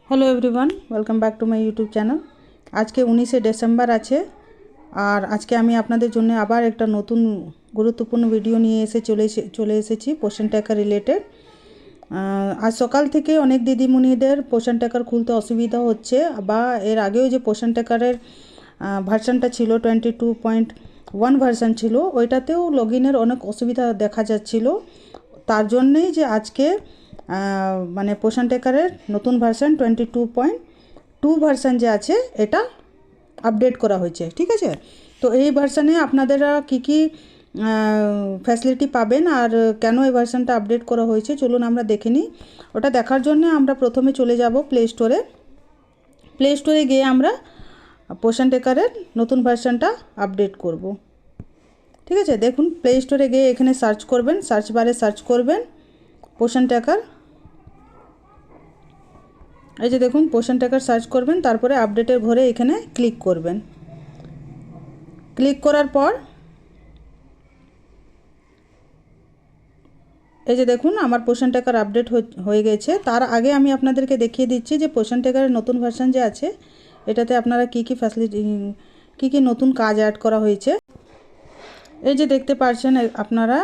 Hello everyone, welcome back to my YouTube channel. আজকে 19শে December আছে, আর আজকে আমি আপনাদের জন্য আবার একটা নতুন গুরুত্বপূর্ণ ভিডিও নিয়ে চলে এসেছি পোষণ ট্র্যাকার রিলেটেড। আজ সকাল থেকে অনেক দিদিমণিদের পোষণ ট্র্যাকার খুলতে অসুবিধা হচ্ছে, বা এর আগেও যে পোষণ ট্র্যাকারের ভার্সানটা ছিল 22.1 ভার্সান ছিল, ওইটাতেও লগ ইনের অনেক অসুবিধা দেখা যাচ্ছিল। তার জন্যেই যে আজকে মানে পোষণ ট্র্যাকারের নতুন ভার্সান 22.2 ভার্সান যে আছে এটা আপডেট করা হয়েছে, ঠিক আছে। তো এই ভার্সানে আপনারা কি ফ্যাসিলিটি পাবেন আর কেন এই ভার্সানটা আপডেট করা হয়েছে চলুন আমরা দেখে নিই। ওটা দেখার জন্য আমরা প্রথমে চলে যাব প্লে স্টোরে গিয়ে আমরা পোষণ ট্র্যাকারের নতুন ভার্সানটা আপডেট করব, ঠিক আছে। দেখুন, প্লে স্টোরে গিয়ে এখানে সার্চ করবেন, সার্চ বারে সার্চ করবেন পোষণ ট্র্যাকার। এই যে দেখুন, পোষণ ট্র্যাকার সার্চ করবেন, তারপরে আপডেটের ঘরে এখানে ক্লিক করবেন। ক্লিক করার পর এই যে দেখুন আমার পোষণ ট্র্যাকার আপডেট হয়ে গেছে। তার আগে আমি আপনাদেরকে দেখিয়ে দিচ্ছি যে পোষণ ট্র্যাকারের নতুন ভার্সান যে আছে এটাতে আপনারা কি ফ্যাসিলিটি কি নতুন কাজ অ্যাড করা হয়েছে। এই যে দেখতে পাচ্ছেন আপনারা,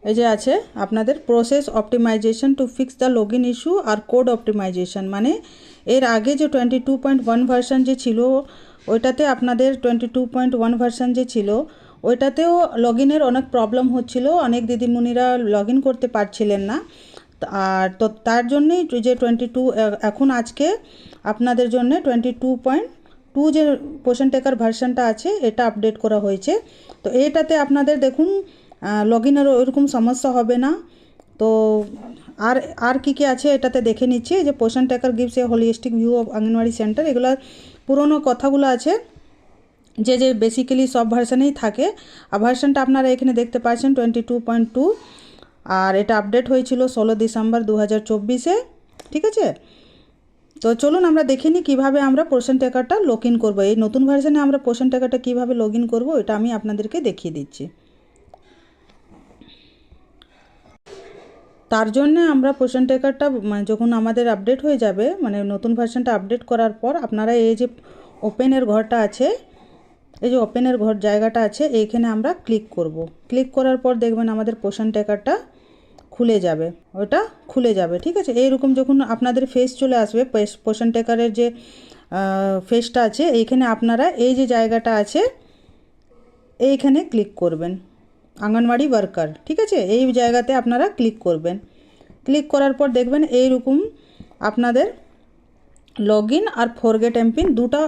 এই যে আছে আপনাদের process optimization to fix the log in issue আর কোড অপটিমাইজেশন। মানে এর আগে যে 22.1 ভার্সান যে ছিল ওইটাতে আপনাদের 22.1 ভার্সান যে ছিল ওইটাতেও লগ ইনের অনেক প্রবলেম হচ্ছিল, অনেক দিদিমণিরা লগ ইন করতে পারছিলেন না। আর তো তার জন্যেই যে 22 এখন আজকে আপনাদের জন্য 22.2 যে পোষণ ট্র্যাকার ভার্সানটা আছে এটা আপডেট করা হয়েছে। তো এটাতে আপনাদের দেখুন লগ ইনের ওইরকম সমস্যা হবে না। তো আর কি আছে এটাতে দেখে নিচ্ছি। যে পোষণ tracker gives a holistic view of anganwadi centre, এগুলো পুরনো কথাগুলো আছে যে বেসিক্যালি সব ভার্সানেই থাকে। আর ভার্সানটা আপনারা এখানে দেখতে পাচ্ছেন 22.2, আর এটা আপডেট হয়েছিল 16 ডিসেম্বর 2024-এ, ঠিক আছে। তো চলুন আমরা দেখে নিই কীভাবে আমরা পোষণ ট্র্যাকারটা লগ ইন করবো। এই নতুন ভার্সানে আমরা পোষণ ট্র্যাকারটা কীভাবে লগ ইন করবো এটা আমি আপনাদেরকে দেখিয়ে দিচ্ছি। তার জন্য আমরা পোষণ ট্র্যাকারটা মানে যখন আমাদের আপডেট হয়ে যাবে, মানে নতুন ভার্সানটা আপডেট করার পর আপনারা এই যে ওপেনের ঘরটা আছে, এই যে ওপেনের ঘর জায়গাটা আছে এইখানে আমরা ক্লিক করব। ক্লিক করার পর দেখবেন আমাদের পোষণ ট্র্যাকারটা খুলে যাবে, ওটা খুলে যাবে, ঠিক আছে। এইরকম যখন আপনাদের ফেস চলে আসবে, পোষণ ট্র্যাকারের যে ফেসটা আছে এইখানে আপনারা এই যে জায়গাটা আছে এইখানে ক্লিক করবেন, অঙ্গনওয়াড়ি ওয়ার্কার, ঠিক আছে। এই জায়গাতে আপনারা ক্লিক করবেন। ক্লিক করার পর দেখবেন এইরকম আপনাদের লগ ইন আর ফরগেট এমপিন দুটো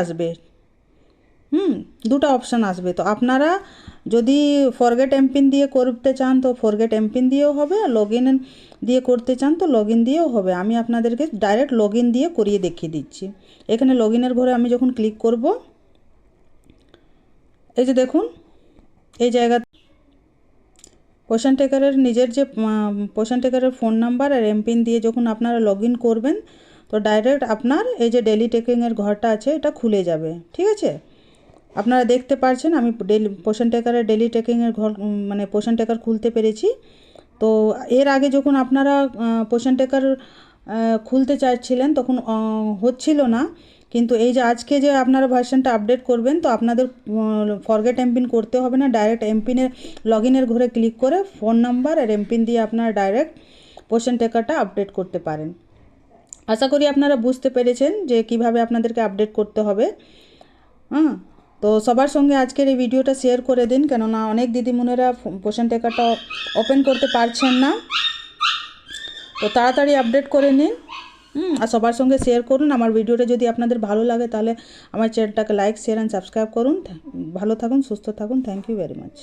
আসবে, দুটো অপশান আসবে। তো আপনারা যদি ফরগেট এমপিন দিয়ে করতে চান তো ফরগেট এমপিন দিয়েও হবে, আর লগ ইন দিয়ে করতে চান তো লগ ইন দিয়েও হবে। আমি আপনাদেরকে ডাইরেক্ট লগ ইন দিয়ে করিয়ে দেখিয়ে দিচ্ছি। এখানে লগ ইনের ঘরে আমি যখন ক্লিক করব, এই যে দেখুন এই জায়গা পোষণ ট্র্যাকারের নিজের যে পোষণ ট্র্যাকারের ফোন নাম্বার আর এমপিন দিয়ে যখন আপনারা লগ ইন করবেন তো ডাইরেক্ট আপনার এই যে ডেলি টেকিংয়ের ঘরটা আছে এটা খুলে যাবে, ঠিক আছে। আপনারা দেখতে পাচ্ছেন আমি পোষণ ট্র্যাকারের ডেলি টেকিংয়ের ঘর মানে পোষণ ট্র্যাকার খুলতে পেরেছি। তো এর আগে যখন আপনারা পোষণ ট্র্যাকার খুলতে চাইছিলেন তখন হচ্ছিল না, কিন্তু এই যে আজকে যে আপনারা ভার্সানটা আপডেট করবেন তো আপনাদের ফরগেট এমপিন করতে হবে না, ডাইরেক্ট এমপিনের লগ ইনের ঘরে ক্লিক করে ফোন নাম্বার আর এমপিন দিয়ে আপনারা ডাইরেক্ট পোষণ ট্র্যাকারটা আপডেট করতে পারেন। আশা করি আপনারা বুঝতে পেরেছেন যে কিভাবে আপনাদেরকে আপডেট করতে হবে। তো সবার সঙ্গে আজকের এই ভিডিওটা শেয়ার করে দিন, কেননা অনেক দিদিমণিরা পোষণ ট্র্যাকারটা ওপেন করতে পারছেন না। তো তাড়াতাড়ি আপডেট করে নিন, আর সবার সঙ্গে শেয়ার করুন। আমার ভিডিওটা যদি আপনাদের ভালো লাগে তাহলে আমার চ্যানেলটাকে লাইক, শেয়ার অ্যান্ড সাবস্ক্রাইব করুন। ভালো থাকুন, সুস্থ থাকুন। Thank you very much.